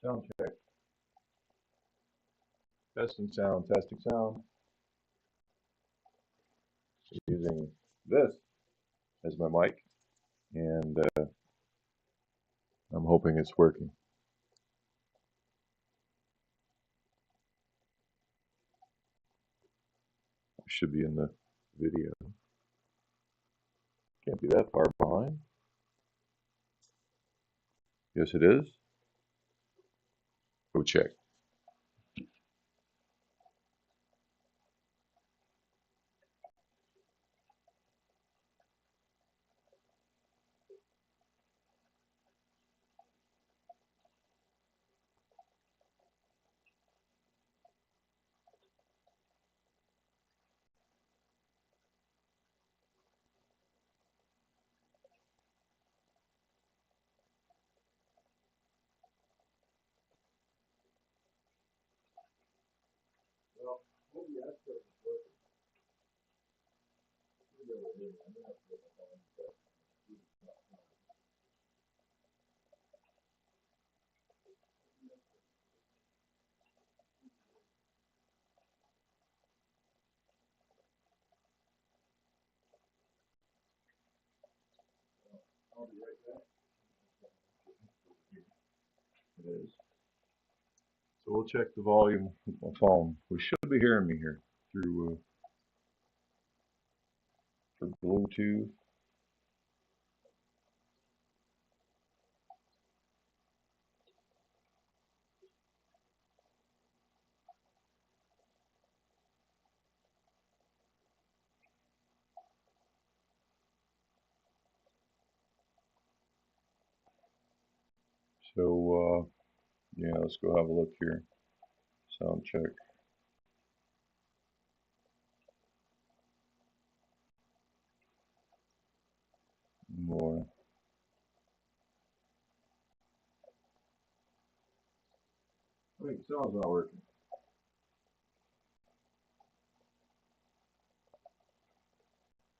Sound check. Testing sound, testing sound. Using this as my mic, and I'm hoping it's working. It should be in the video. Can't be that far behind. Yes, it is. Go check. It is. So we'll check the volume with my phone. We should be hearing me here through Bluetooth. So yeah, let's go have a look here. Sound check. More. I think sound's not working.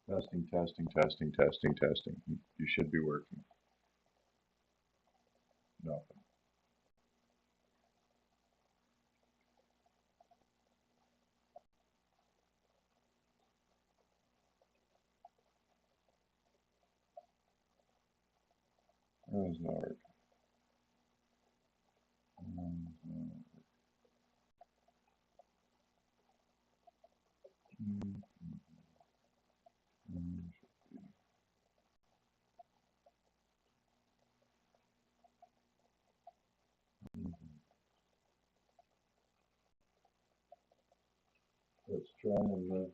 Testing, testing, testing, testing, testing. You should be working. Nothing. That is not working. Let's try and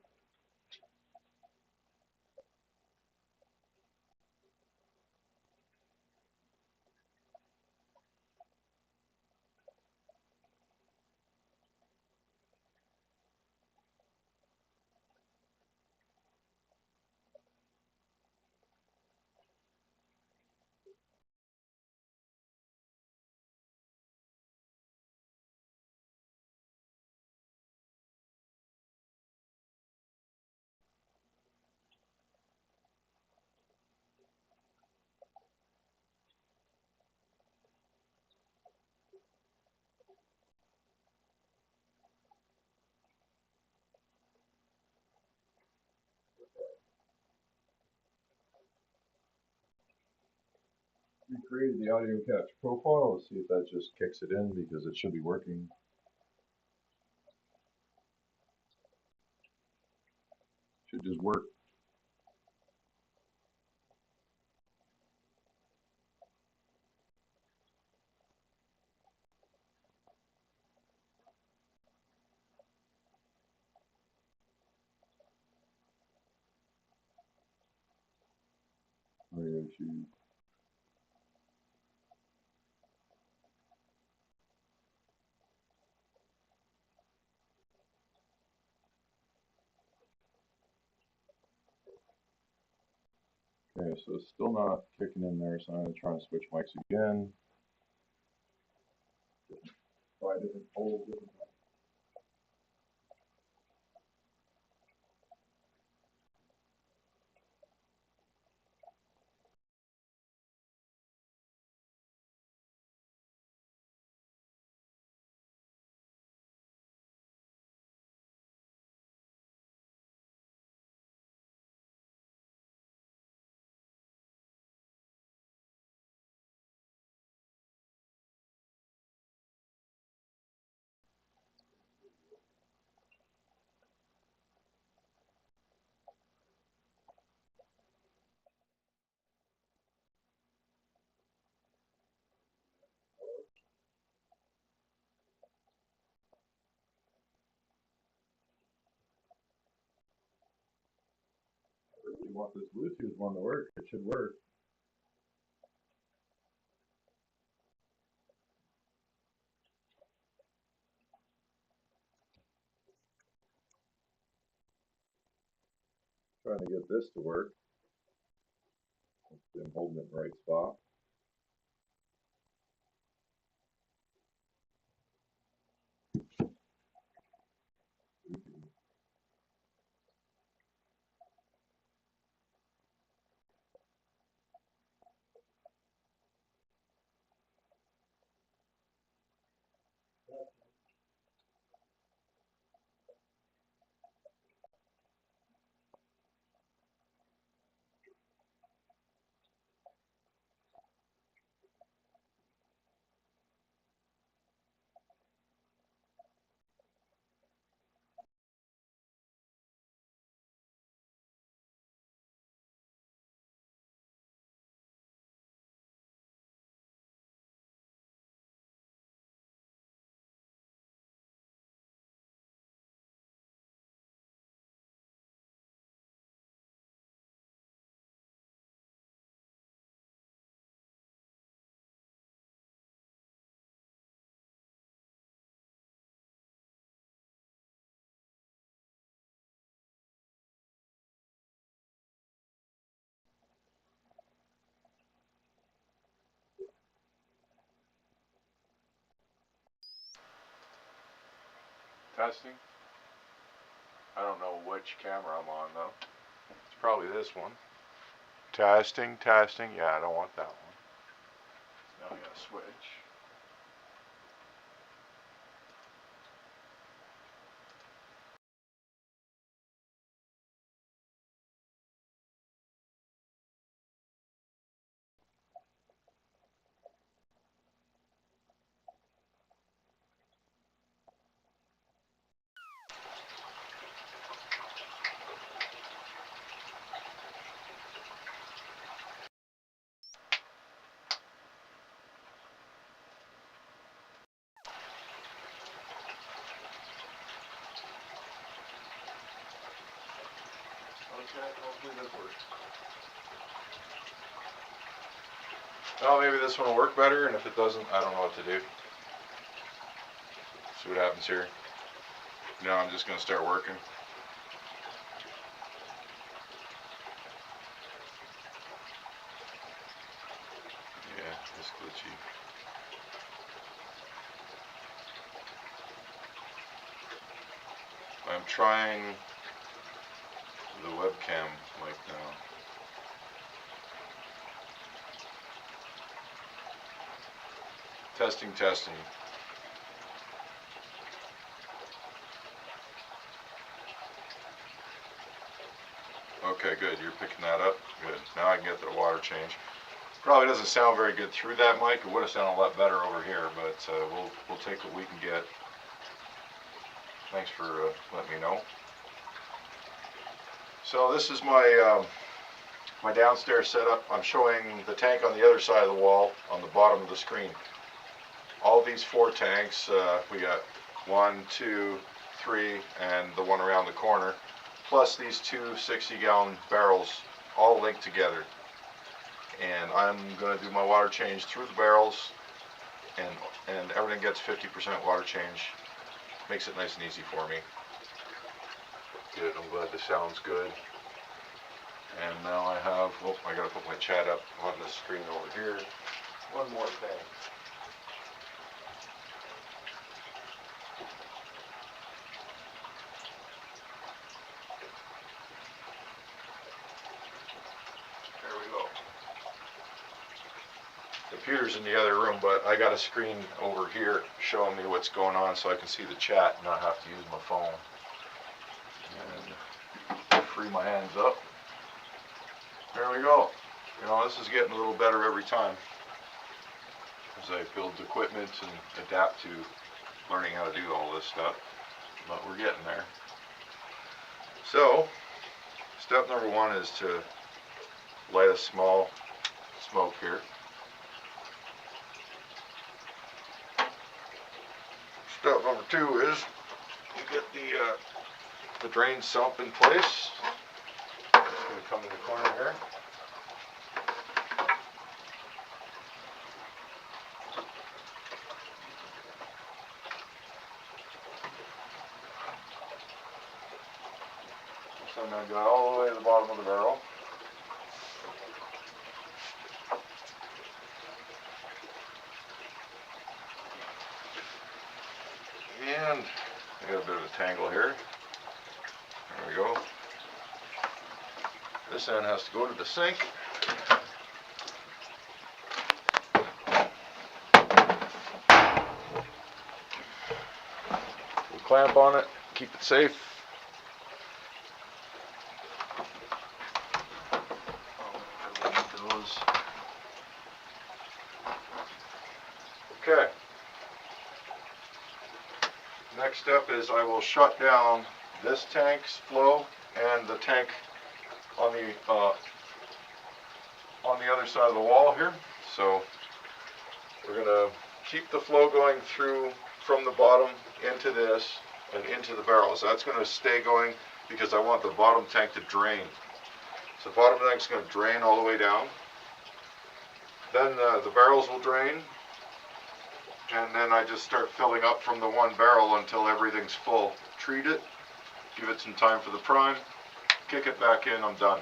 we created the audio capture profile. Let's see if that just kicks it in because it should be working. Should just work. Audio shoot. Okay, so it's still not kicking in there, so I'm gonna try and switch mics again. Try different polls, different you want this Bluetooth one to work, it should work. Trying to get this to work. I'm holding it in the right spot. Testing. I don't know which camera I'm on though. It's probably this one. Testing, testing. Yeah, I don't want that one. Now I gotta switch. Okay, hopefully this works. Well, maybe this one will work better, and if it doesn't, I don't know what to do. See what happens here. Now I'm just gonna start working. Yeah, it's glitchy. I'm trying the webcam mic now. Testing, testing. Okay, good. You're picking that up. Good. Now I can get the water change. Probably doesn't sound very good through that mic. It would have sounded a lot better over here, but we'll take what we can get. Thanks for letting me know. So this is my my downstairs setup. I'm showing the tank on the other side of the wall on the bottom of the screen. All these 4 tanks, we got 1, 2, 3, and the one around the corner, plus these 2 60-gallon barrels all linked together. And I'm going to do my water change through the barrels, and everything gets 50% water change. Makes it nice and easy for me. Good, I'm glad this sounds good. And now I have, oh, I gotta put my chat up on the screen over here. One more thing. There we go. The computer's in the other room, but I got a screen over here showing me what's going on so I can see the chat and not have to use my phone. And free my hands up. There we go. You know, this is getting a little better every time as I build equipment and adapt to learning how to do all this stuff. But we're getting there. So, step number 1 is to light a small smoke here. Step number 2 is you get the drain sump in place. Just gonna come in the corner here. So now go all the way to the bottom of the barrel. And I got a bit of a tangle here. There we go. This end has to go to the sink. We'll clamp on it, keep it safe. Okay. Next step is I will shut down this tank's flow and the tank on the other side of the wall here. So we're going to keep the flow going through from the bottom into this and into the barrels. That's going to stay going because I want the bottom tank to drain. So the bottom tank's going to drain all the way down. Then the barrels will drain. And then I just start filling up from the one barrel until everything's full. Treat it, give it some time for the prime, kick it back in, I'm done.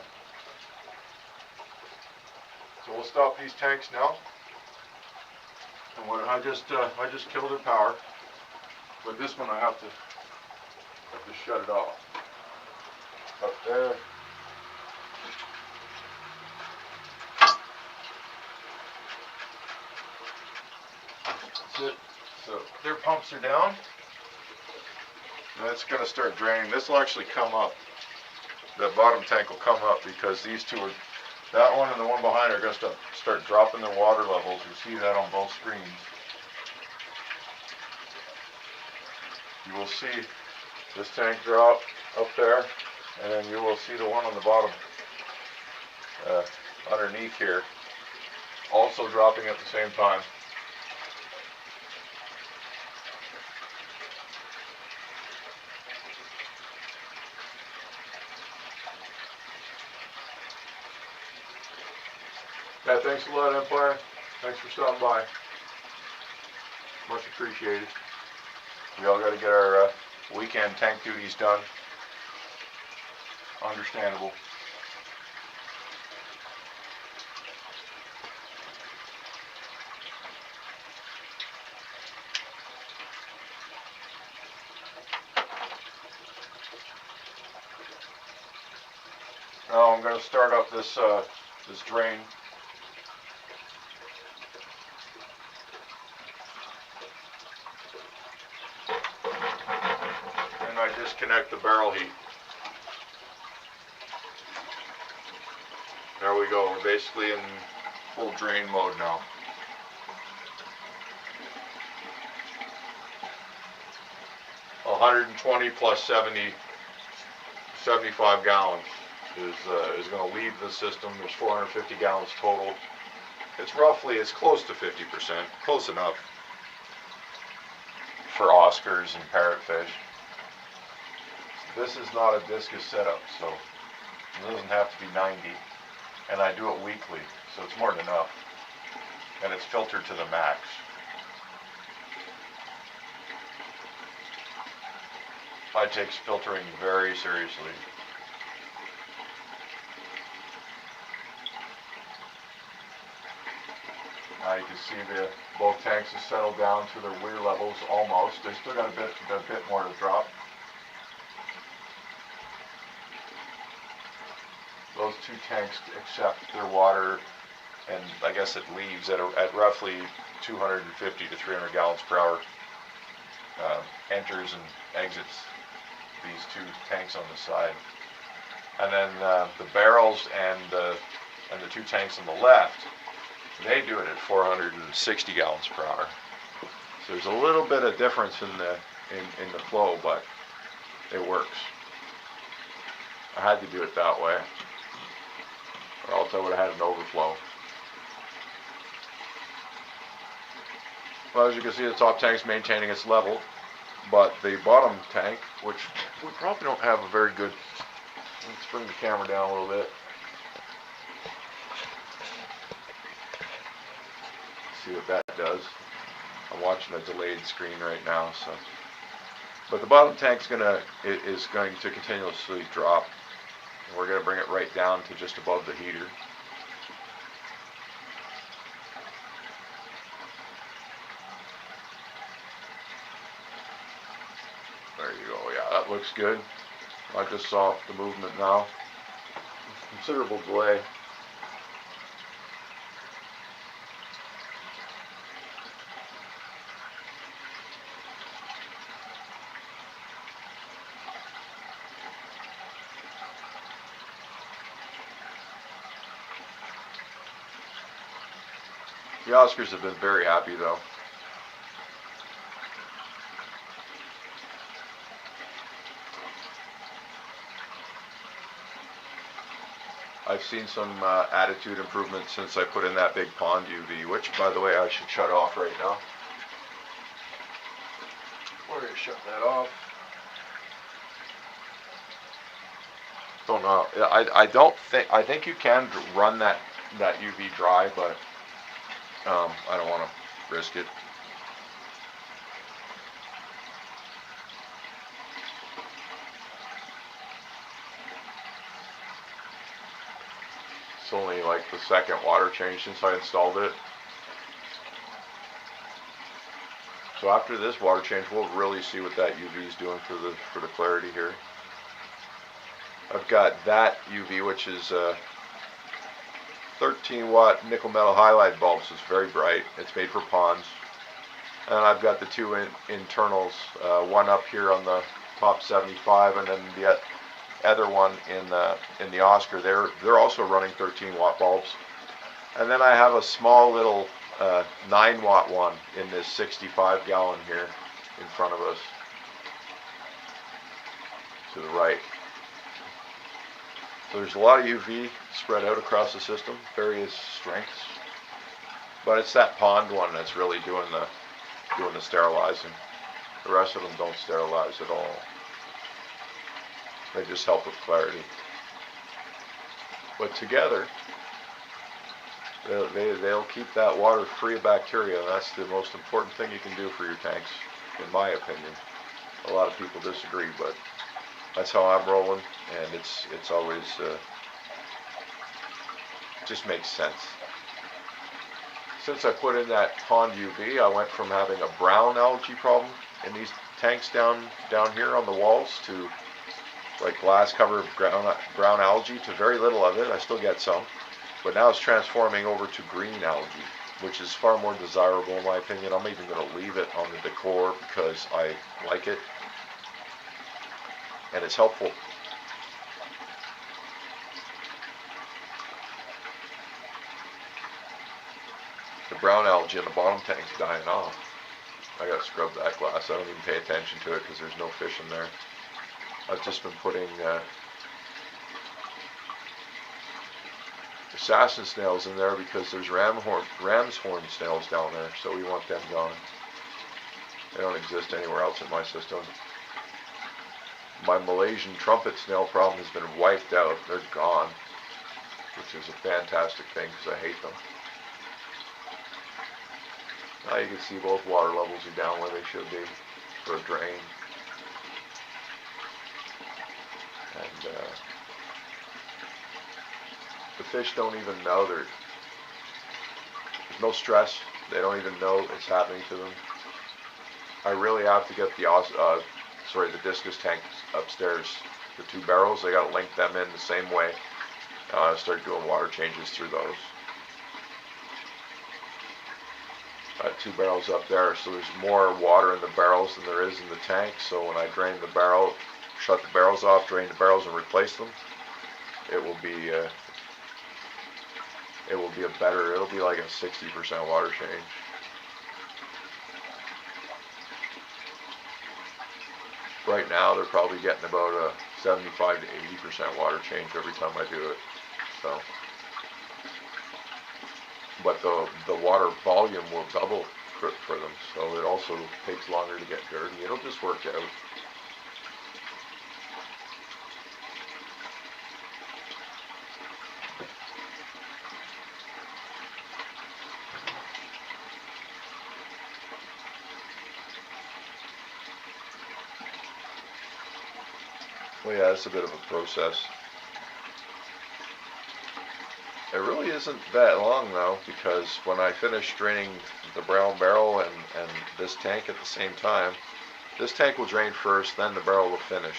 So we'll stop these tanks now. And what I just killed their power. But this one I have to shut it off. Up there. That's it. So their pumps are down. And it's going to start draining. This will actually come up. That bottom tank will come up because these two are, that one and the one behind are going to start dropping their water levels. You see that on both screens. You will see this tank drop up there, and then you will see the one on the bottom underneath here also dropping at the same time. Yeah, thanks a lot, Empire. Thanks for stopping by. Much appreciated. We all got to get our weekend tank duties done. Understandable. Now I'm going to start up this this drain. And I disconnect the barrel heat. There we go. We're basically in full drain mode now. A 120 plus 75 gallons is going to leave the system. There's 450 gallons total. It's close to 50%, close enough for Oscars and parrotfish. This is not a discus setup, so it doesn't have to be 90, and I do it weekly, so it's more than enough, and it's filtered to the max. I take filtering very seriously. Now you can see both tanks have settled down to their weir levels almost. They still got a bit more to drop. Those two tanks accept their water, and I guess it leaves at roughly 250 to 300 gallons per hour. Enters and exits these two tanks on the side, and then the barrels and the two tanks on the left, they do it at 460 gallons per hour. So there's a little bit of difference in the flow, but it works. I had to do it that way, or else I would have had an overflow. Well, as you can see, the top tank's maintaining its level, but the bottom tank, which we probably don't have a very good, let's bring the camera down a little bit. see what that does. I'm watching a delayed screen right now, so. But the bottom tank's is going to continuously drop. And we're going to bring it right down to just above the heater. There you go. Yeah, that looks good. I just saw the movement now. Considerable delay. The Oscars have been very happy though. I've seen some attitude improvement since I put in that big pond UV, which by the way I should shut off right now. We're going to shut that off. Don't know. I think you can run that UV dry, but I don't want to risk it. It's only like the second water change since I installed it. So after this water change, we'll really see what that UV is doing for the clarity here. I've got that UV, which is 13 watt nickel metal halide bulbs. It's very bright. It's made for ponds. And I've got the two internals, one up here on the top 75, and then the other one in the Oscar. They're also running 13 watt bulbs. And then I have a small little 9 watt one in this 65 gallon here in front of us to the right. So there's a lot of UV spread out across the system, various strengths, but it's that pond one that's really doing the sterilizing. The rest of them don't sterilize at all. They just help with clarity. But together, they'll keep that water free of bacteria, and that's the most important thing you can do for your tanks, in my opinion. A lot of people disagree, but that's how I'm rolling, and it's always just makes sense. Since I put in that pond UV, I went from having a brown algae problem in these tanks down here on the walls to like glass cover of brown algae to very little of it. I still get some, but now it's transforming over to green algae, which is far more desirable in my opinion. I'm even going to leave it on the decor because I like it and it's helpful. The brown algae in the bottom tank's dying off. I gotta scrub that glass. I don't even pay attention to it because there's no fish in there. I've just been putting assassin snails in there because there's ram's horn snails down there, so we want them gone. They don't exist anywhere else in my system. My Malaysian trumpet snail problem has been wiped out. They're gone, which is a fantastic thing because I hate them. Now you can see both water levels are down where they should be for a drain. And the fish don't even know there's no stress. They don't even know it's happening to them. I really have to get the discus tanks upstairs, the 2 barrels. I got to link them in the same way. Start doing water changes through those. 2 barrels up there, so there's more water in the barrels than there is in the tank. So when I drain the barrel, shut the barrels off, drain the barrels, and replace them, it will be it'll be like a 60% water change. Right now they're probably getting about a 75 to 80% water change every time I do it. So, but the water volume will double for them, so it also takes longer to get dirty. It'll just work out. Well, yeah, it's a bit of a process. It really isn't that long though, because when I finish draining the brown barrel and this tank at the same time, this tank will drain first, then the barrel will finish.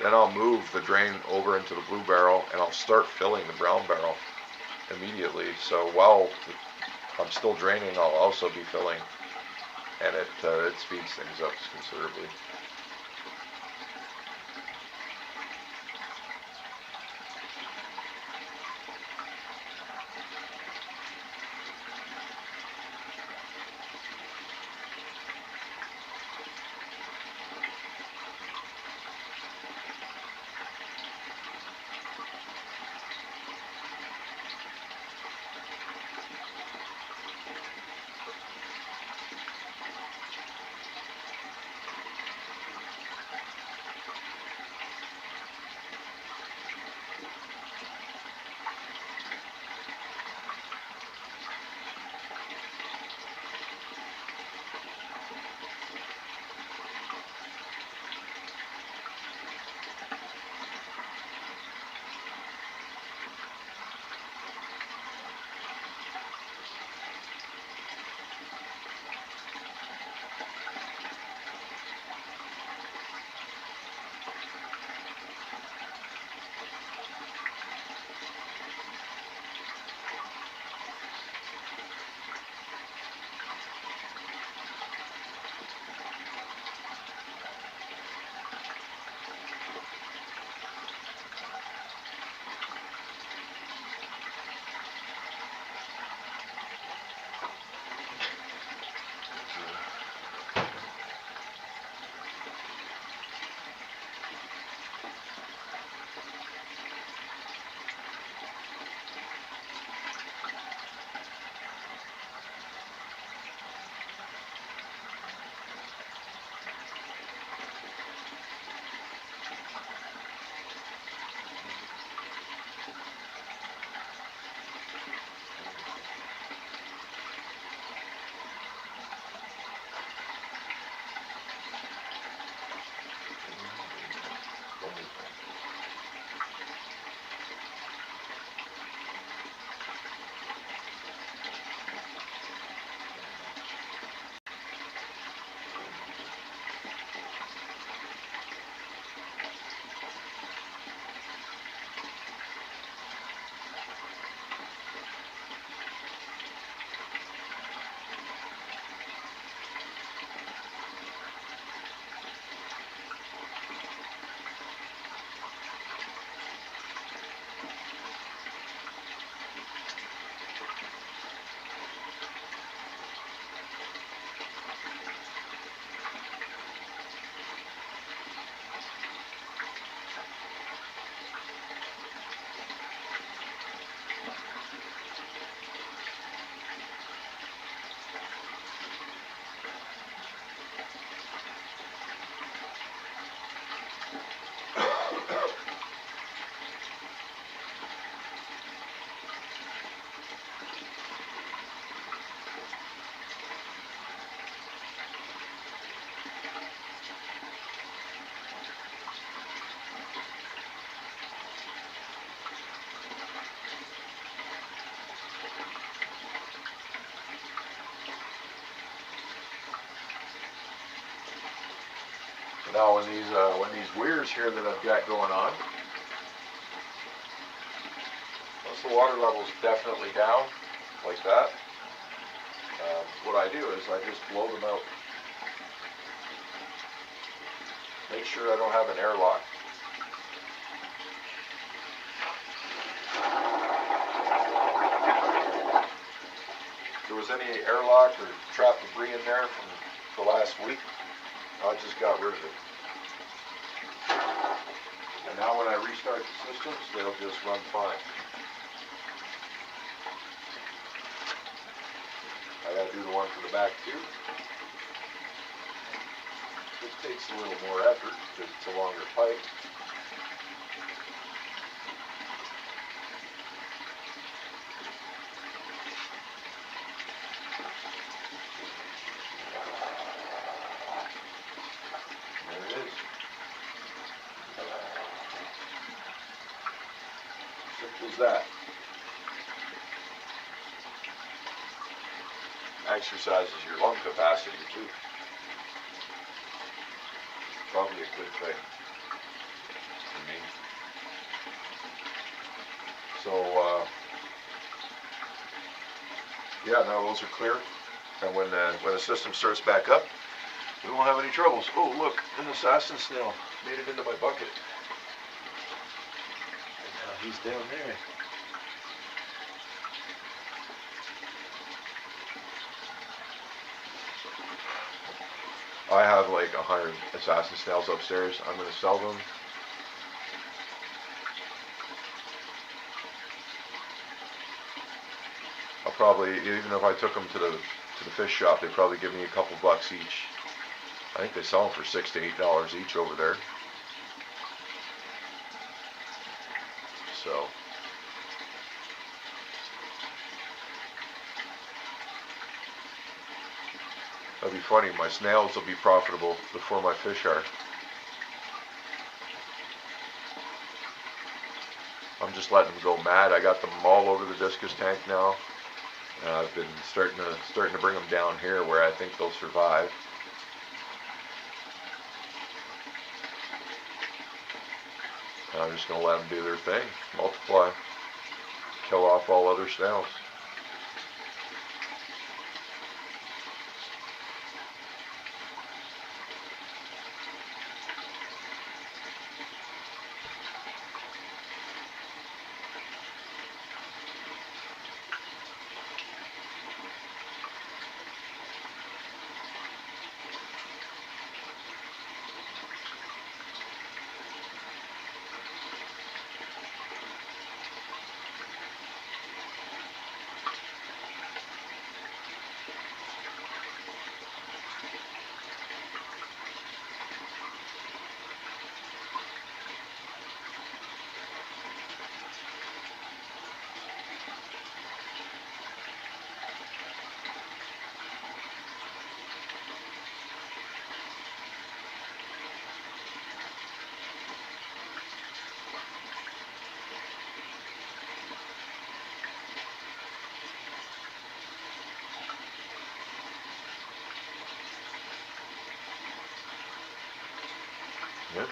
Then I'll move the drain over into the blue barrel and I'll start filling the brown barrel immediately. So while I'm still draining, I'll also be filling, and it speeds things up considerably. Now when these weirs here that I've got going on, once the water level's definitely down, like that, what I do is I just blow them out. Make sure I don't have an airlock. If there was any airlock or trapped debris in there from the last week, I just got rid of it. And now when I restart the systems, they'll just run fine. I gotta do the one for the back too. This takes a little more effort because it's a longer pipe. There it is. that. Exercises your lung capacity too. Probably a good thing for me. So yeah, now those are clear, and when the system starts back up, we won't have any troubles. Oh, look, an assassin snail made it into my bucket. And now he's down there. I have like 100 assassin snails upstairs. I'm going to sell them. I'll probably, even if I took them to the fish shop, they'd probably give me a couple bucks each. I think they sell them for $6 to $8 each over there. So that'd be funny. My snails will be profitable before my fish are. I'm just letting them go mad. I got them all over the discus tank now. I've been starting to bring them down here where I think they'll survive. And I'm just going to let them do their thing, multiply, kill off all other snails. Yep.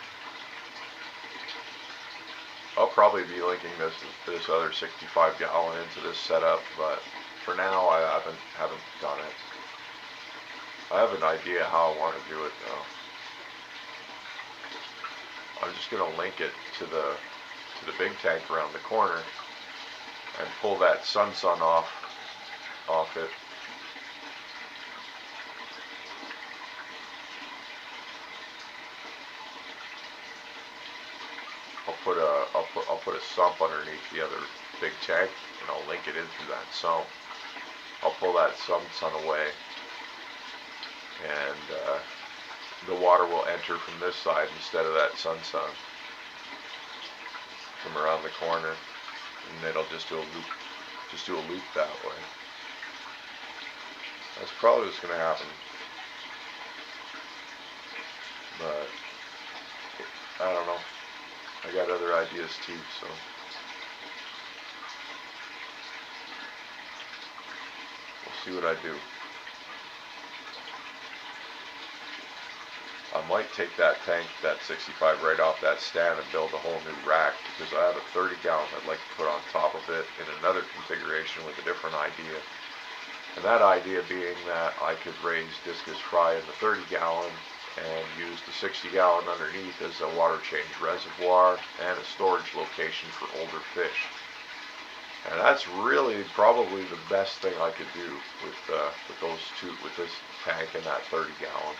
I'll probably be linking this other 65 gallon into this setup, but for now I haven't done it. I have an idea how I want to do it though. I'm just gonna link it to the big tank around the corner and pull that sun off it. I'll put a sump underneath the other big tank, and I'll link it in through that sump. I'll pull that sun away, and the water will enter from this side instead of that sun from around the corner, and it'll just do a loop that way. That's probably what's going to happen, but I don't know. I got other ideas too, so we'll see what I do. I might take that tank, that 65 right off that stand and build a whole new rack, because I have a 30 gallon I'd like to put on top of it in another configuration with a different idea. And that idea being that I could raise discus fry in the 30 gallon and use the 60 gallon underneath as a water change reservoir and a storage location for older fish. And that's really probably the best thing I could do with those two, with this tank and that 30 gallon.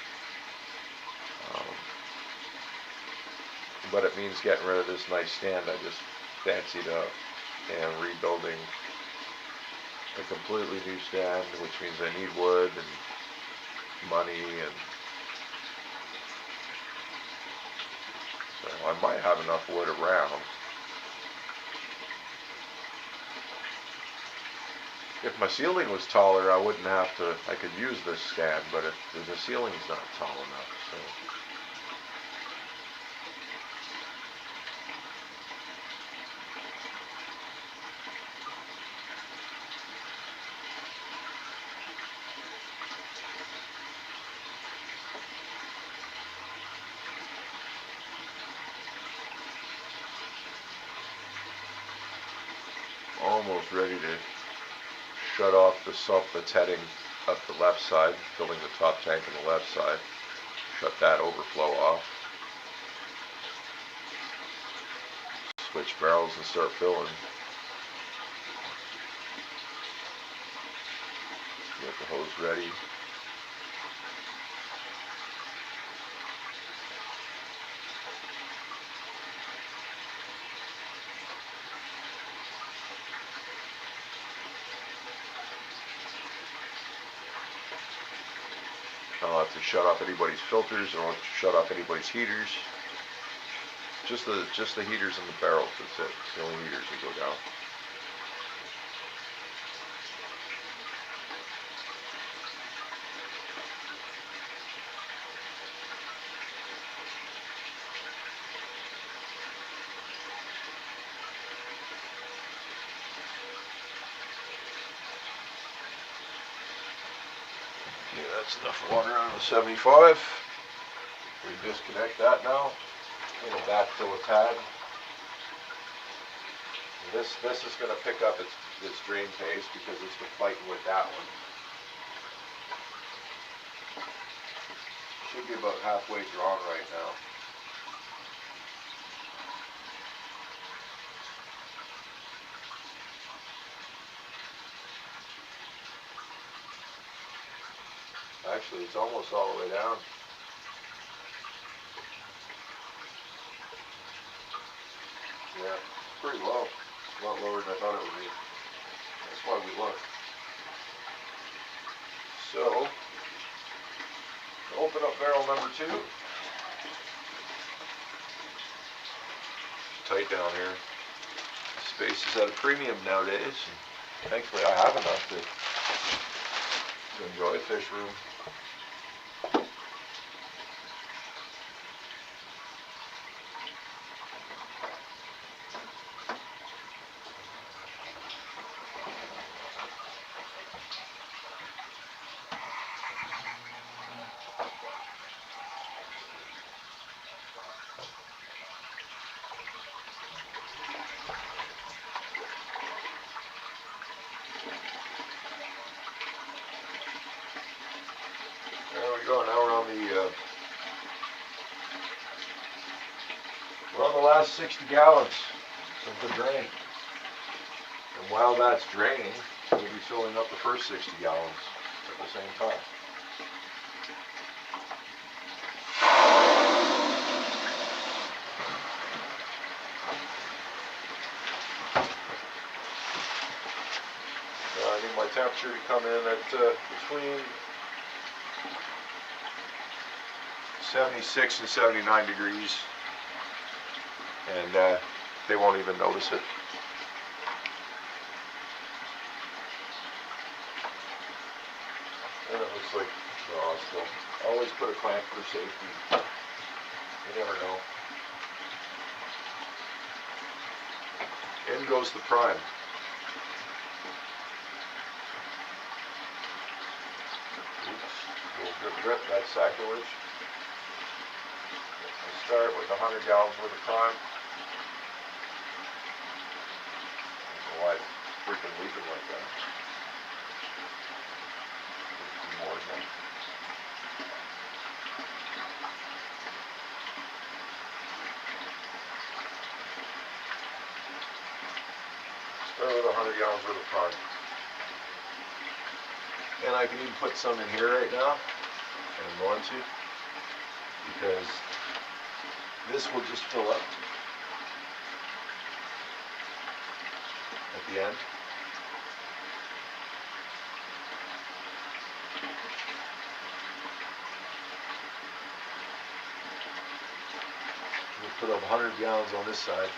But it means getting rid of this nice stand I just fancied up and rebuilding a completely new stand, which means I need wood and money, and so I might have enough wood around. If my ceiling was taller, I wouldn't have to, I could use this stand, but if the ceiling's not tall enough, so. almost ready to shut off the sump that's heading up the left side, filling the top tank on the left side. Shut that overflow off. Switch barrels and start filling. Get the hose ready. I don't have to shut off anybody's filters. I don't have to shut off anybody's heaters. Just the heaters and the barrels. That's it. It's the only heaters that go down. Okay, that's enough water on the 75. We disconnect that now. It'll backfill a pad. This is going to pick up its drain pace because it's been fighting with that one. Should be about halfway drawn right now. Actually, it's almost all the way down. Yeah, it's pretty low. A lot lower than I thought it would be. That's why we look. So, open up barrel number 2. Tight down here. Space is at a premium nowadays. And thankfully, I have enough to enjoy fish room. There we go. Now we're on the last 60 gallons of the drain. And while that's draining, we'll be filling up the first 60 gallons at the same time. I need my temperature to come in at between 76 and 79 degrees, and they won't even notice it. And it looks like raw still. Always put a clamp for safety. You never know. In goes the prime. Oops, little drip, that's sacrilege. I start with 100 gallons worth of prime. I don't know why it's freaking leaking like that. More than that. Start with 100 gallons worth of prime. And I can even put some in here right now, and I'm going to, because this will just fill up at the end. We'll put up 100 gallons on this side.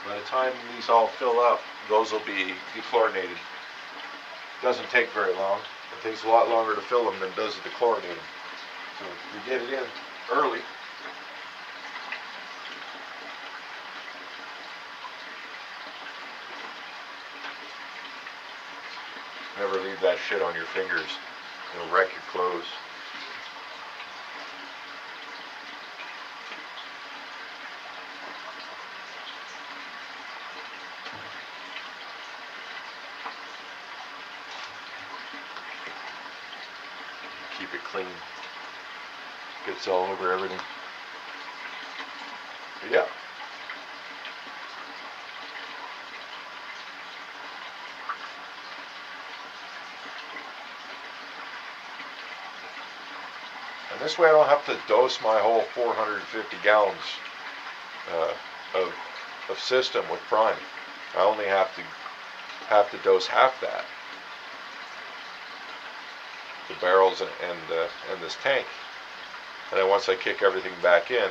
By the time these all fill up, those will be dechlorinated. Doesn't take very long. It takes a lot longer to fill them than it does to dechlorinate them. So you get it in early. Never leave that shit on your fingers. It'll wreck your clothes. clean. Gets all over everything. But yeah. And this way I don't have to dose my whole 450 gallons of system with prime. I only have to dose half that. The barrels and this tank. And then once I kick everything back in,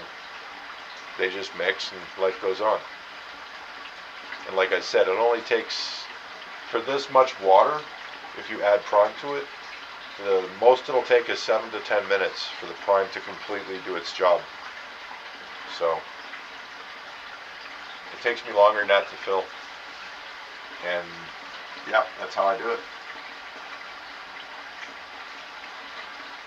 they just mix and life goes on. And like I said, it only takes, for this much water, if you add prime to it, the most it'll take is 7 to 10 minutes for the prime to completely do its job. So it takes me longer than that to fill. And yeah, that's how I do it.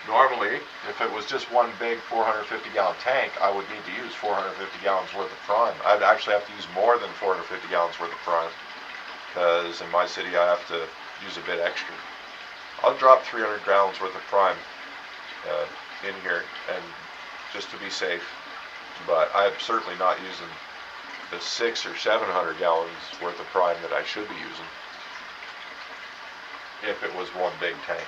Normally, if it was just one big 450 gallon tank, I would need to use 450 gallons worth of prime. I'd actually have to use more than 450 gallons worth of prime, because in my city I have to use a bit extra. I'll drop 300 gallons worth of prime in here, and just to be safe, but I'm certainly not using the 600 or 700 gallons worth of prime that I should be using if it was one big tank.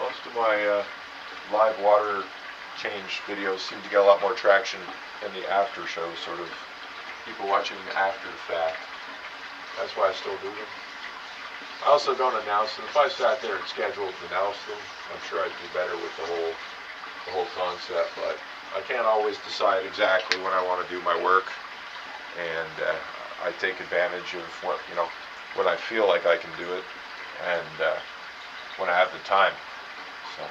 Most of my live water change videos seem to get a lot more traction in the after show, sort of people watching after the fact. That's why I still do them. I also don't announce them. If I sat there and scheduled to announce them, I'm sure I'd do better with the whole concept, but I can't always decide exactly when I want to do my work, and I take advantage of what, when I feel like I can do it, and when I have the time. So.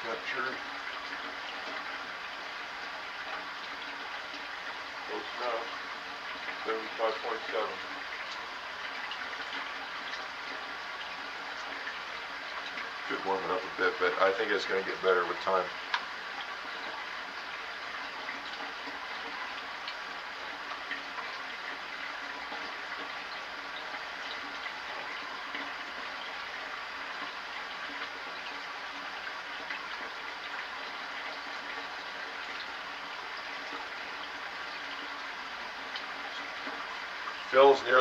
Temperature. Close enough. 75.7. Could warm it up a bit, but I think it's going to get better with time. Phil's near